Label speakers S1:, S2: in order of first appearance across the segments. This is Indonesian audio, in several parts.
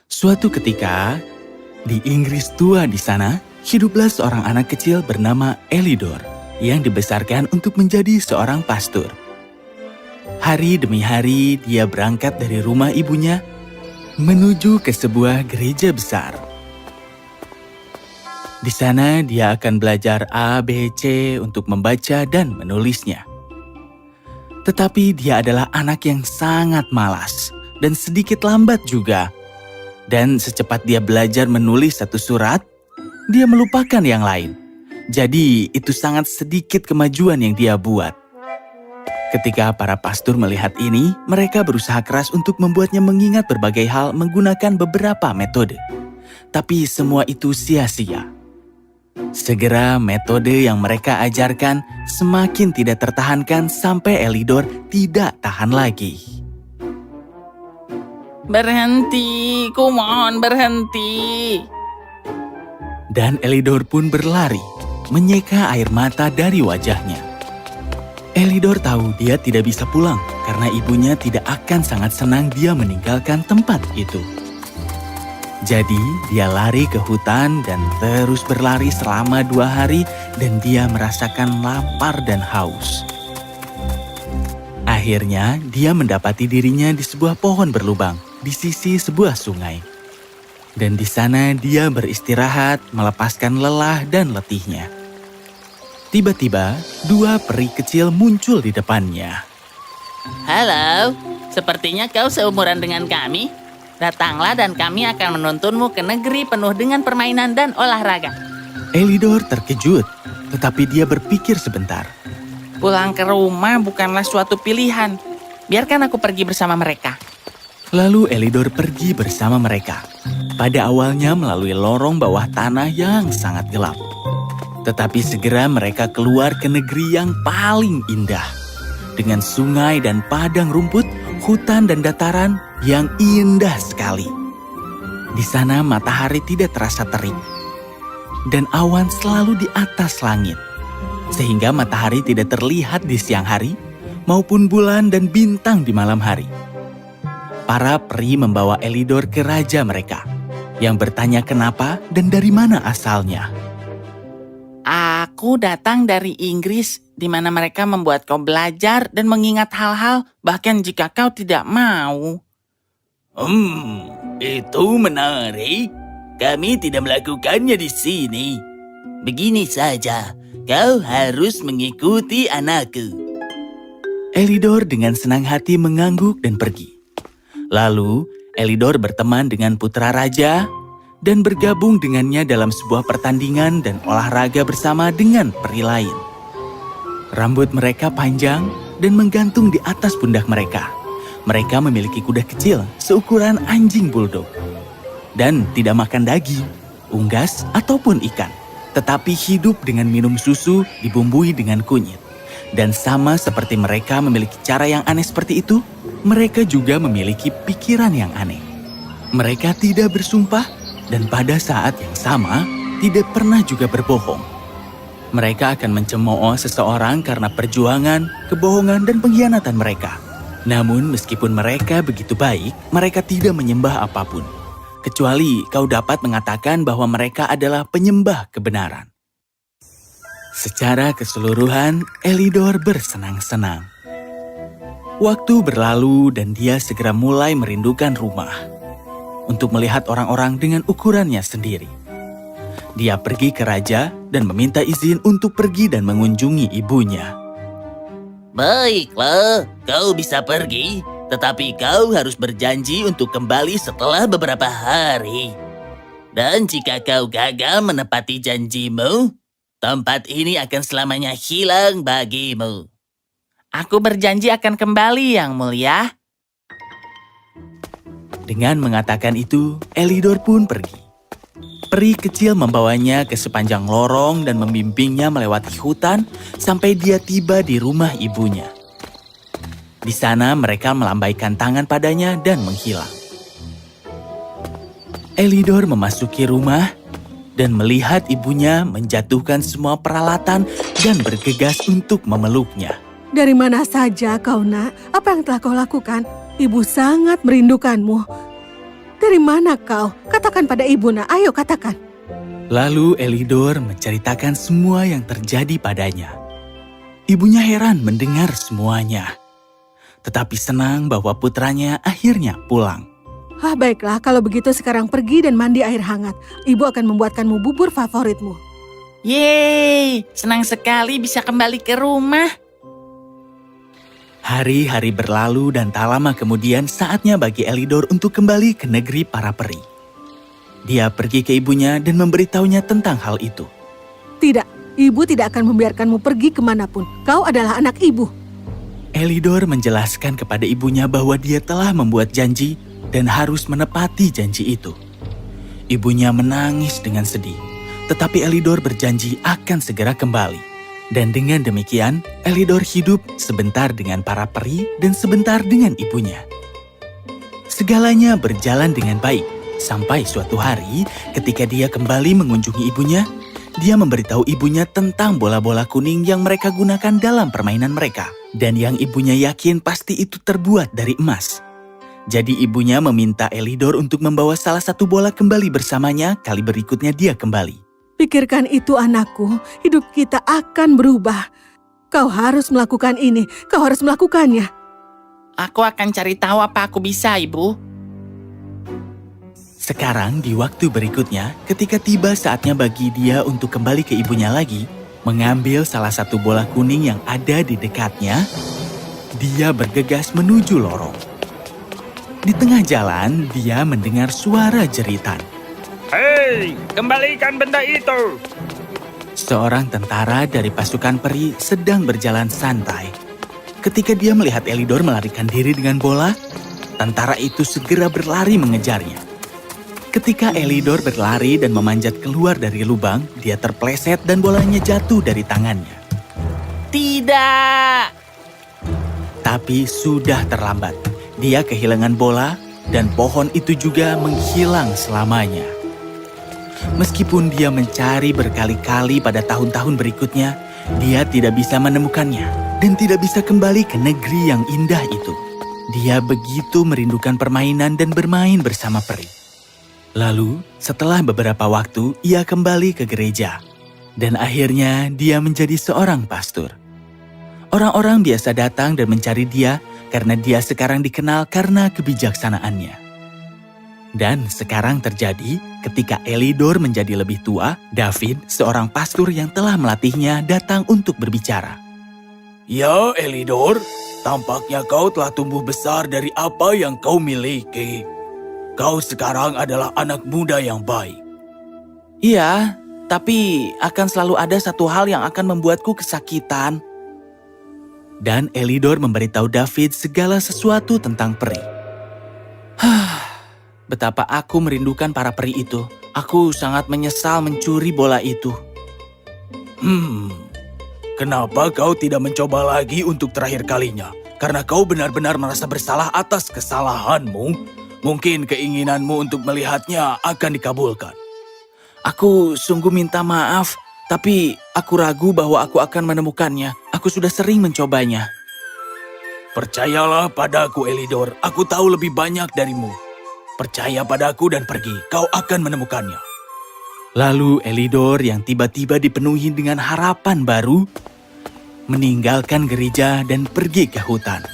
S1: Suatu ketika, di Inggris tua di sana, hiduplah seorang anak kecil bernama Elidor yang dibesarkan untuk menjadi seorang pastur. Hari demi hari dia berangkat dari rumah ibunya menuju ke sebuah gereja besar. Di sana dia akan belajar A, B, C untuk membaca dan menulisnya. Tetapi dia adalah anak yang sangat malas dan sedikit lambat juga. Dan secepat dia belajar menulis satu surat, dia melupakan yang lain. Jadi itu sangat sedikit kemajuan yang dia buat. Ketika para pastor melihat ini, mereka berusaha keras untuk membuatnya mengingat berbagai hal menggunakan beberapa metode. Tapi semua itu sia-sia. Segera metode yang mereka ajarkan semakin tidak tertahankan sampai Elidor tidak tahan lagi.
S2: Berhenti, ku mohon berhenti.
S1: Dan Elidor pun berlari, menyeka air mata dari wajahnya. Elidor tahu dia tidak bisa pulang karena ibunya tidak akan sangat senang dia meninggalkan tempat itu. Jadi dia lari ke hutan dan terus berlari selama 2 hari dan dia merasakan lapar dan haus. Akhirnya dia mendapati dirinya di sebuah pohon berlubang di sisi sebuah sungai. Dan di sana dia beristirahat, melepaskan lelah dan letihnya. Tiba-tiba 2 peri kecil muncul di depannya.
S2: Halo, sepertinya kau seumuran dengan kami. Datanglah dan kami akan menuntunmu ke negeri penuh dengan permainan dan olahraga.
S1: Elidor terkejut, tetapi dia berpikir sebentar.
S2: Pulang ke rumah bukanlah suatu pilihan. Biarkan aku pergi bersama mereka.
S1: Lalu Elidor pergi bersama mereka. Pada awalnya melalui lorong bawah tanah yang sangat gelap. Tetapi segera mereka keluar ke negeri yang paling indah. Dengan sungai dan padang rumput, hutan dan dataran yang indah sekali. Di sana matahari tidak terasa terik. Dan awan selalu di atas langit. Sehingga matahari tidak terlihat di siang hari, maupun bulan dan bintang di malam hari. Para peri membawa Elidor ke raja mereka, yang bertanya kenapa dan dari mana asalnya.
S2: Aku datang dari Inggris, di mana mereka membuat kau belajar dan mengingat hal-hal, bahkan jika kau tidak mau.
S1: Itu menarik. Kami tidak melakukannya di sini.
S2: Begini saja, kau harus mengikuti anakku.
S1: Elidor dengan senang hati mengangguk dan pergi. Lalu, Elidor berteman dengan putra raja dan bergabung dengannya dalam sebuah pertandingan dan olahraga bersama dengan peri lain. Rambut mereka panjang dan menggantung di atas pundak mereka. Mereka memiliki kuda kecil seukuran anjing bulldog. Dan tidak makan daging, unggas, ataupun ikan. Tetapi hidup dengan minum susu dibumbui dengan kunyit. Dan sama seperti mereka memiliki cara yang aneh seperti itu, mereka juga memiliki pikiran yang aneh. Mereka tidak bersumpah dan pada saat yang sama tidak pernah juga berbohong. Mereka akan mencemooh seseorang karena perjuangan, kebohongan, dan pengkhianatan mereka. Namun meskipun mereka begitu baik, mereka tidak menyembah apapun. Kecuali kau dapat mengatakan bahwa mereka adalah penyembah kebenaran. Secara keseluruhan, Elidor bersenang-senang. Waktu berlalu dan dia segera mulai merindukan rumah untuk melihat orang-orang dengan ukurannya sendiri. Dia pergi ke raja dan meminta izin untuk pergi dan mengunjungi ibunya.
S2: Baiklah, kau bisa pergi, tetapi kau harus berjanji untuk kembali setelah beberapa hari. Dan jika kau gagal menepati janjimu, tempat ini akan selamanya hilang bagimu. Aku berjanji akan kembali, Yang Mulia.
S1: Dengan mengatakan itu, Elidor pun pergi. Peri kecil membawanya ke sepanjang lorong dan membimbingnya melewati hutan sampai dia tiba di rumah ibunya. Di sana mereka melambaikan tangan padanya dan menghilang. Elidor memasuki rumah dan melihat ibunya menjatuhkan semua peralatan dan bergegas untuk memeluknya.
S3: Dari mana saja kau, Nak? Apa yang telah kau lakukan? Ibu sangat merindukanmu. Dari mana kau? Katakan pada ibu, nak. Ayo katakan.
S1: Lalu Elidor menceritakan semua yang terjadi padanya. Ibunya heran mendengar semuanya, tetapi senang bahwa putranya akhirnya pulang.
S3: Baiklah, kalau begitu sekarang pergi dan mandi air hangat. Ibu akan membuatkanmu bubur favoritmu.
S4: Yeay, senang sekali bisa kembali ke rumah.
S1: Hari-hari berlalu dan tak lama kemudian saatnya bagi Elidor untuk kembali ke negeri para peri. Dia pergi ke ibunya dan memberitahunya tentang hal itu.
S3: Tidak, ibu tidak akan membiarkanmu pergi kemanapun. Kau adalah anak ibu.
S1: Elidor menjelaskan kepada ibunya bahwa dia telah membuat janji dan harus menepati janji itu. Ibunya menangis dengan sedih, tetapi Elidor berjanji akan segera kembali. Dan dengan demikian, Elidor hidup sebentar dengan para peri dan sebentar dengan ibunya. Segalanya berjalan dengan baik, sampai suatu hari ketika dia kembali mengunjungi ibunya, dia memberitahu ibunya tentang bola-bola kuning yang mereka gunakan dalam permainan mereka, dan yang ibunya yakin pasti itu terbuat dari emas. Jadi ibunya meminta Elidor untuk membawa salah satu bola kembali bersamanya kali berikutnya dia kembali.
S3: Pikirkan itu, anakku. Hidup kita akan berubah. Kau harus melakukan ini. Kau harus melakukannya.
S4: Aku akan cari tahu apa aku bisa, Ibu.
S1: Sekarang di waktu berikutnya, ketika tiba saatnya bagi dia untuk kembali ke ibunya lagi, mengambil salah satu bola kuning yang ada di dekatnya, dia bergegas menuju lorong. Di tengah jalan, dia mendengar suara jeritan.
S5: Hei, kembalikan benda itu!
S1: Seorang tentara dari pasukan peri sedang berjalan santai. Ketika dia melihat Elidor melarikan diri dengan bola, tentara itu segera berlari mengejarnya. Ketika Elidor berlari dan memanjat keluar dari lubang, dia terpleset dan bolanya jatuh dari tangannya.
S4: Tidak!
S1: Tapi sudah terlambat. Dia kehilangan bola dan pohon itu juga menghilang selamanya. Meskipun dia mencari berkali-kali pada tahun-tahun berikutnya, dia tidak bisa menemukannya dan tidak bisa kembali ke negeri yang indah itu. Dia begitu merindukan permainan dan bermain bersama peri. Lalu, setelah beberapa waktu, ia kembali ke gereja. Dan akhirnya dia menjadi seorang pastor. Orang-orang biasa datang dan mencari dia karena dia sekarang dikenal karena kebijaksanaannya. Dan sekarang terjadi ketika Elidor menjadi lebih tua, David, seorang pastor yang telah melatihnya, datang untuk berbicara.
S6: Ya, Elidor, tampaknya kau telah tumbuh besar dari apa yang kau miliki. Kau sekarang adalah anak muda yang baik.
S4: Iya, tapi akan selalu ada satu hal yang akan membuatku kesakitan.
S1: Dan Elidor memberitahu David segala sesuatu tentang peri.
S4: Betapa aku merindukan para peri itu. Aku sangat menyesal mencuri bola itu.
S6: Kenapa kau tidak mencoba lagi untuk terakhir kalinya? Karena kau benar-benar merasa bersalah atas kesalahanmu. Mungkin keinginanmu untuk melihatnya akan dikabulkan.
S4: Aku sungguh minta maaf, tapi aku ragu bahwa aku akan menemukannya. Aku sudah sering mencobanya.
S6: Percayalah padaku, Elidor. Aku tahu lebih banyak darimu. Percaya padaku dan pergi, kau akan menemukannya.
S1: Lalu Elidor yang tiba-tiba dipenuhi dengan harapan baru, meninggalkan gereja dan pergi ke hutan.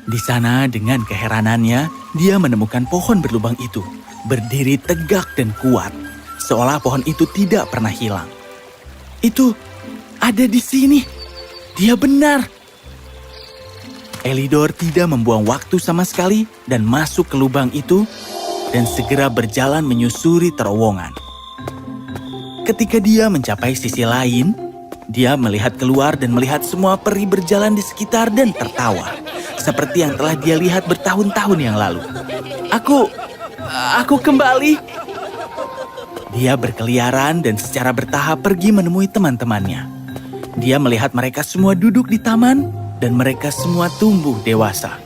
S1: Di sana dengan keheranannya, dia menemukan pohon berlubang itu, berdiri tegak dan kuat, seolah pohon itu tidak pernah hilang. Itu ada di sini, dia benar. Elidor tidak membuang waktu sama sekali dan masuk ke lubang itu dan segera berjalan menyusuri terowongan. Ketika dia mencapai sisi lain, dia melihat keluar dan melihat semua peri berjalan di sekitar dan tertawa, seperti yang telah dia lihat bertahun-tahun yang lalu. Aku kembali. Dia berkeliaran dan secara bertahap pergi menemui teman-temannya. Dia melihat mereka semua duduk di taman dan mereka semua tumbuh dewasa.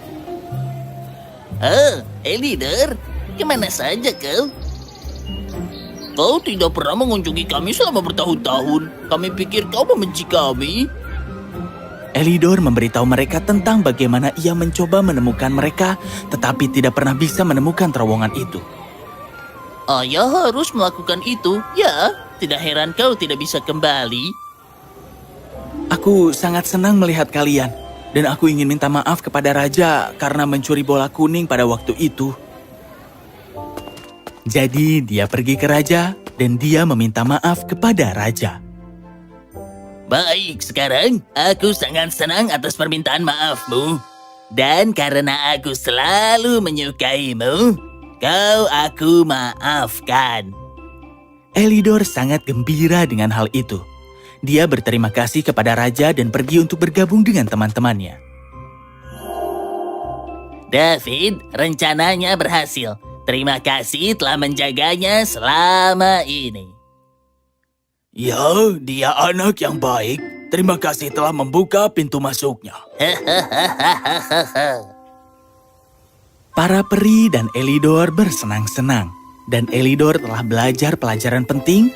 S2: Oh, Elidor, kemana saja kau? Kau tidak pernah mengunjungi kami selama bertahun-tahun. Kami pikir kau membenci kami.
S1: Elidor memberitahu mereka tentang bagaimana ia mencoba menemukan mereka, tetapi tidak pernah bisa menemukan terowongan itu.
S2: Ayah harus melakukan itu. Ya, tidak heran kau tidak bisa kembali.
S1: Aku sangat senang melihat kalian, dan aku ingin minta maaf kepada Raja karena mencuri bola kuning pada waktu itu. Jadi dia pergi ke Raja, dan dia meminta maaf kepada Raja.
S2: Baik, sekarang aku sangat senang atas permintaan maafmu. Dan karena aku selalu menyukaimu, aku maafkan.
S1: Elidor sangat gembira dengan hal itu. Dia berterima kasih kepada Raja dan pergi untuk bergabung dengan teman-temannya.
S2: David, rencananya berhasil. Terima kasih telah menjaganya selama ini.
S6: Ya, dia anak yang baik. Terima kasih telah membuka pintu masuknya.
S1: Para peri dan Elidor bersenang-senang. Dan Elidor telah belajar pelajaran penting.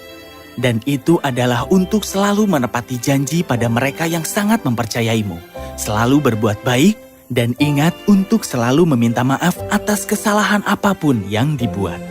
S1: Dan itu adalah untuk selalu menepati janji pada mereka yang sangat mempercayaimu. Selalu berbuat baik. Dan ingat untuk selalu meminta maaf atas kesalahan apapun yang dibuat.